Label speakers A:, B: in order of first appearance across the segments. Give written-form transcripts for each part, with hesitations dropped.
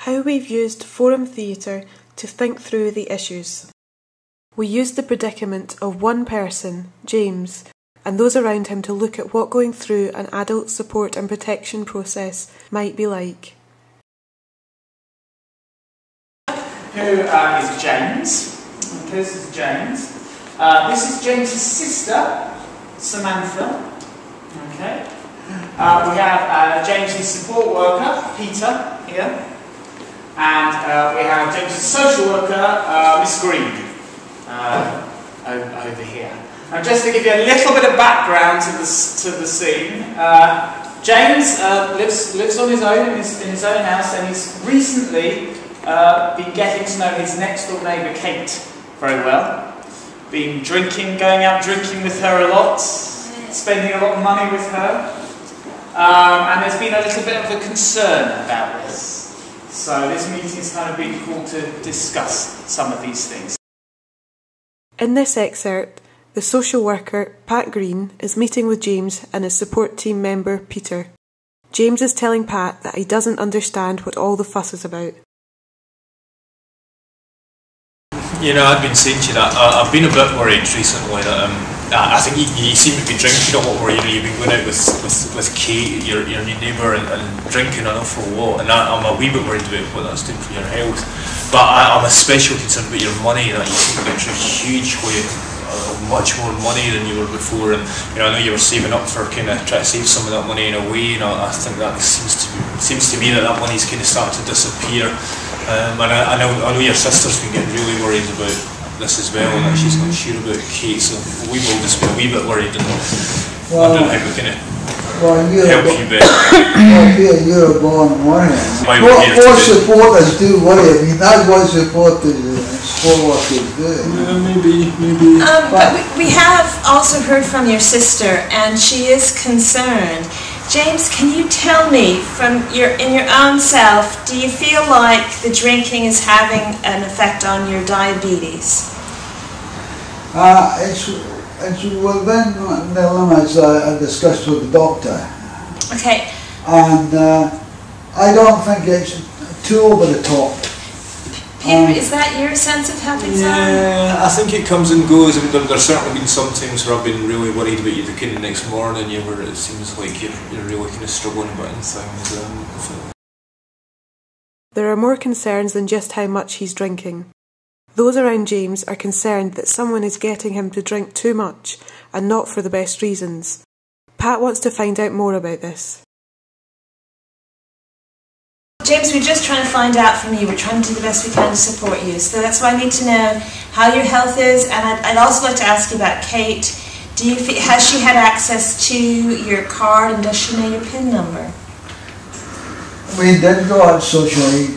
A: How we've used Forum Theatre to think through the issues. We used the predicament of one person, James, and those around him to look at what going through an adult support and protection process might be like.
B: Who is James? Okay, this is James. This is James's sister, Samantha. Okay. We have James's support worker, Peter, here. And we have James's social worker, Miss Green, over here. Now, just to give you a little bit of background to the scene, James lives on his own in his own house, and he's recently been getting to know his next door neighbour Kate very well. Been drinking, going out drinking with her a lot, spending a lot of money with her, and there's been a little bit of a concern about this. So this meeting's kind of been called to discuss some of these things.
A: In this excerpt, the social worker, Pat Green, is meeting with James and his support team member, Peter. James is telling Pat that he doesn't understand what all the fuss is about.
C: You know, I've been saying to you that I've been a bit worried recently that I think you seem to be drinking a lot more. You've been going out with Kate, your new neighbour, and drinking an awful lot, and I'm a wee bit worried about what that's doing for your health. But I'm especially concerned about your money, that you seem to be into a huge way, much more money than you were before. And you know, I know you were saving up for kind of trying to save some of that money in a way. You know, I think that seems to me that money's kind of starting to disappear. And I know your sister's been getting really worried about this as well, and that she's not sure about Kate, so we will just be a wee bit worried and wondering how we can help you better.
D: Well, you're a born warrior. What supporters do worry? I mean, that's what supporters do.
C: Yeah, maybe.
E: But we have also heard from your sister, and she is concerned. James, can you tell me, in your own self, do you feel like the drinking is having an effect on your diabetes?
D: It's within the limits I discussed with the doctor.
E: Okay.
D: And I don't think it's too over the top.
E: Peter, is that your sense of how things are?
C: Yeah, I think it comes and goes. I mean, there's certainly been some times where I've been really worried about you the kind of next morning, where it seems like you're really kind of struggling a bit and things.
A: There are more concerns than just how much he's drinking. Those around James are concerned that someone is getting him to drink too much, and not for the best reasons. Pat wants to find out more about this.
E: James, we're just trying to find out from you. We're trying to do the best we can to support you. So that's why I need to know how your health is. And I'd also like to ask you about Kate. Has she had access to your card, and does she know your PIN number?
D: We did go out socially,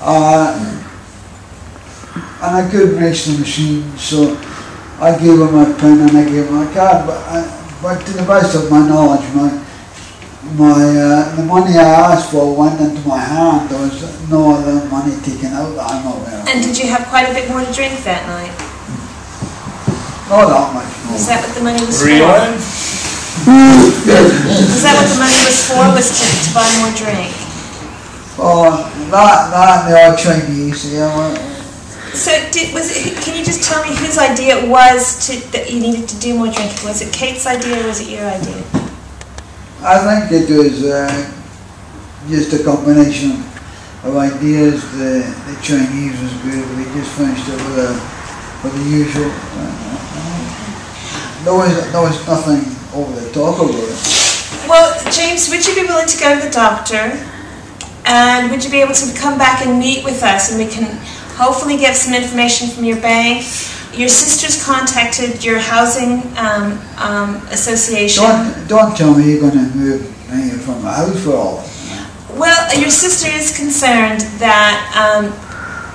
D: and I couldn't reach the machine, so I gave her my PIN and I gave her my card. But to the best of my knowledge, the money I asked for went into my hand. There was no other money taken out that I'm aware of.
E: And did you have quite a bit more to drink that night?
D: Not that much more.
E: Was that what the money was
C: Really?
E: for? Was that what the money was for? Was to buy more drink?
D: Oh, that and the odd Chinese, yeah.
E: So can you just tell me whose idea it was that you needed to do more drinking? Was it Kate's idea or was it your idea?
D: I think it was just a combination of ideas. The Chinese was good, but they just finished it with the usual. There was nothing over the top about it.
E: Well, James, would you be willing to go to the doctor? And would you be able to come back and meet with us, and we can hopefully get some information from your bank? Your sister's contacted your housing association.
D: Don't tell me you're going to move me from the house for all.
E: Well, your sister is concerned that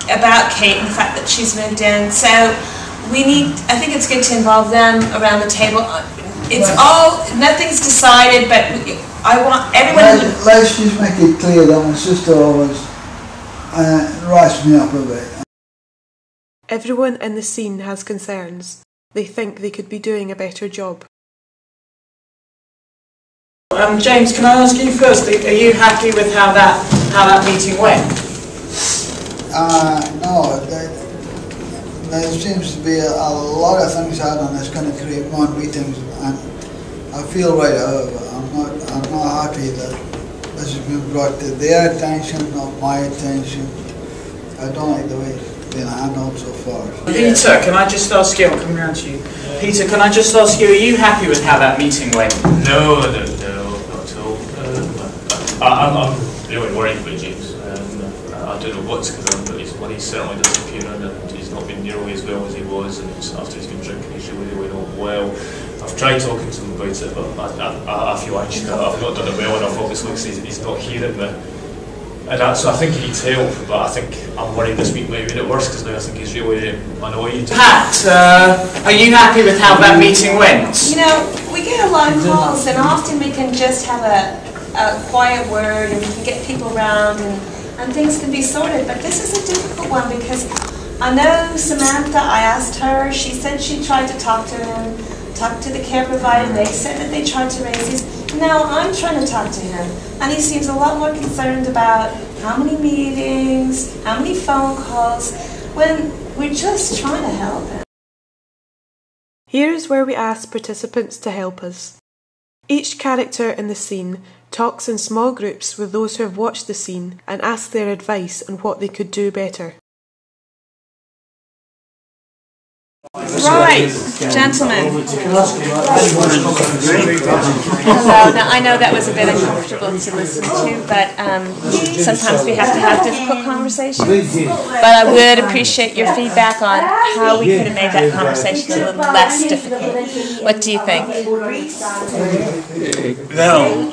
E: about Kate and the fact that she's moved in. So I think it's good to involve them around the table. It's nothing's decided, but I want everyone.
D: Let's just make it clear that my sister always writes me up a bit.
A: Everyone in the scene has concerns. They think they could be doing a better job.
B: James, can I ask you first, are you happy with how that meeting went?
D: No, there seems to be a lot of things happening that's going to create more meetings, and I feel right out of it. I'm not happy that this has been brought to their attention, not my attention. I don't like the way it's been handled so far.
B: Peter, can I just ask you, I'm coming round to you. Peter, can I just ask you, are you happy with how that meeting went?
C: No, not at all. I'm really worried about James. I don't know what's going on, but his money's certainly disappearing, and he's not been nearly as well as he was, and after he's been drinking, he's really not well. I've tried talking to him about it, but I feel actually that I've not done it well enough, obviously, because he's not hearing me. So I think he needs help, but I think I'm worried this week might be it worse, because now I think he's really annoyed.
B: Pat, are you happy with how that meeting went?
E: You know, we get a lot of calls, and often we can just have a quiet word, and we can get people around, and things can be sorted. But this is a difficult one, because I know Samantha, I asked her, she said she tried to talk to him, talk to the care provider, they said that they tried to raise his. Now I'm trying to talk to him, and he seems a lot more concerned about how many meetings, how many phone calls, when we're just trying to help him.
A: Here is where we ask participants to help us. Each character in the scene talks in small groups with those who have watched the scene and asks their advice on what they could do better.
E: Right, gentlemen. Hello. Now, I know that was a bit uncomfortable to listen to, but sometimes we have to have difficult conversations. But I would appreciate your feedback on how we could have made that conversation a little less difficult. What do you think?
F: Well,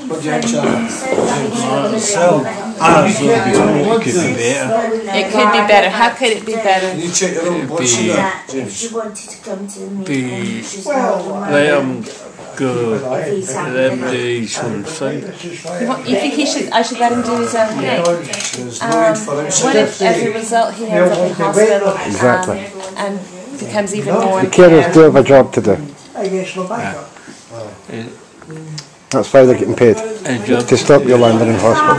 F: it could be better.
E: It could be better. How could it be better?
F: You check your own body. Let him go. Let him do his own thing.
E: You think I should let him do his own thing? What if, as a result, he ends up in hospital and becomes even more
G: The carers do have a job to do. That's why they're getting paid, to stop you landing in hospital.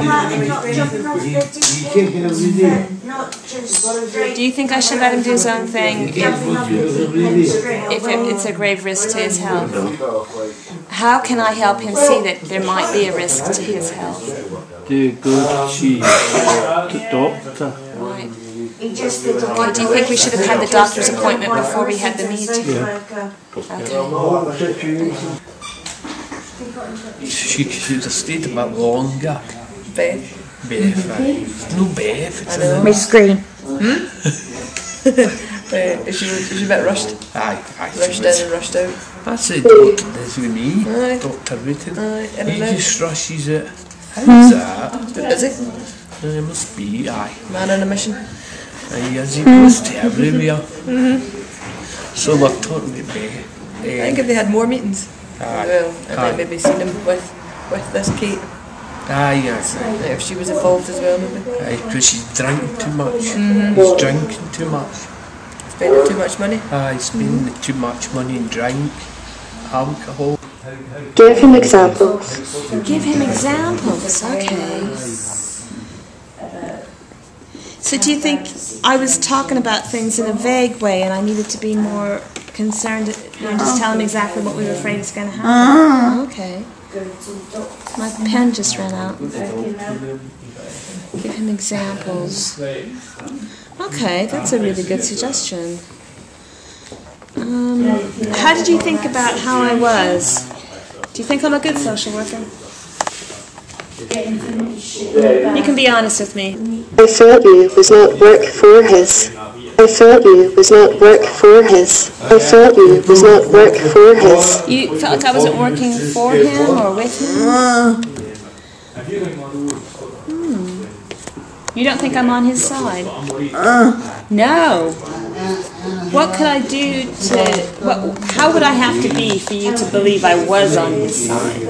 E: Do you think I should let him do his own thing if it's a grave risk to his health? How can I help him see that there might be a risk to his health?
F: Do you go to see the doctor?
E: Right. Okay, do you think we should have had the doctor's appointment before we had the meeting?
F: Yeah.
E: Okay.
F: She should have stayed a bit longer.
H: Beth,
F: No Beth, it's
H: Miss Green. Is she a bit rushed?
F: Aye.
H: Rushed in and rushed out.
F: That's the doctor does with me,
H: Aye.
F: Dr. Wooten.
H: Aye,
F: He just rushes it. How's that?
H: He's a bit busy.
F: It must be, aye.
H: Man on a mission.
F: Aye, as he goes to everywhere. So we're talking to Beth.
H: I think if they had more meetings,
F: Aye.
H: well, and then maybe seen him with this Kate,
F: Aye, yes.
H: if she was involved as well, maybe.
F: Aye, because he's drinking too much. He's drinking too much.
H: Spending too much money.
F: Aye, spending too much money in drink, alcohol.
I: Give him examples.
E: Give him examples, okay. So do you think I was talking about things in a vague way and I needed to be more concerned, just tell him exactly what we were afraid is going to happen? Okay. My pen just ran out. Give him examples. Okay, that's a really good suggestion. How did you think about how I was? Do you think I'm a good social worker? You can be honest with me.
I: I felt you was not work for his. I felt you was not work for his. I felt you was not work for his.
E: You felt like I wasn't working for him or with him? You don't think I'm on his side? No. What could I do how would I have to be for you to believe I was on his side?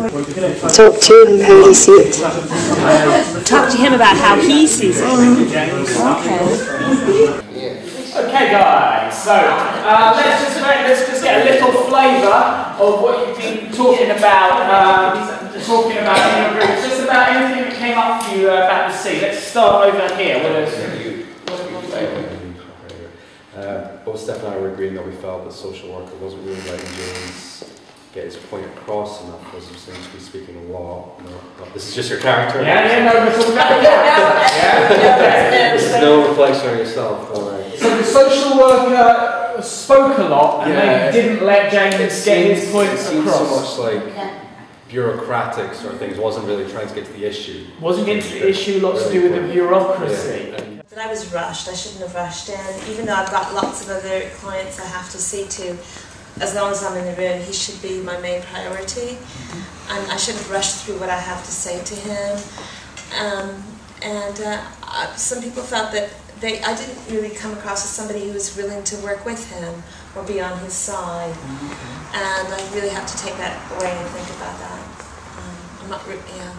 I: Talk to him how he sees it.
E: Talk to him about how he sees it. Okay.
B: Okay, guys. So let's just get a little flavour of what you've been talking about in your group. Just about anything that came up for you about the sea. Let's start over here.
J: Both Steph and I were agreeing that we felt the social worker wasn't really letting James get his point across enough, as he seems to be speaking a lot. No, this is just your character.
B: No, we're talking about
J: This is no reflection on yourself.
B: So the social worker spoke a lot and maybe didn't let James get his points across.
J: So much like bureaucratic sort of things, wasn't really trying to get to the issue.
B: Wasn't getting to the issue, lots to do with the bureaucracy.
E: That I was rushed, I shouldn't have rushed in, even though I've got lots of other clients I have to see to. As long as I'm in the room, he should be my main priority, and I shouldn't rush through what I have to say to him. Some people felt that I didn't really come across as somebody who was willing to work with him or be on his side, and I really have to take that away and think about that. I'm not, yeah.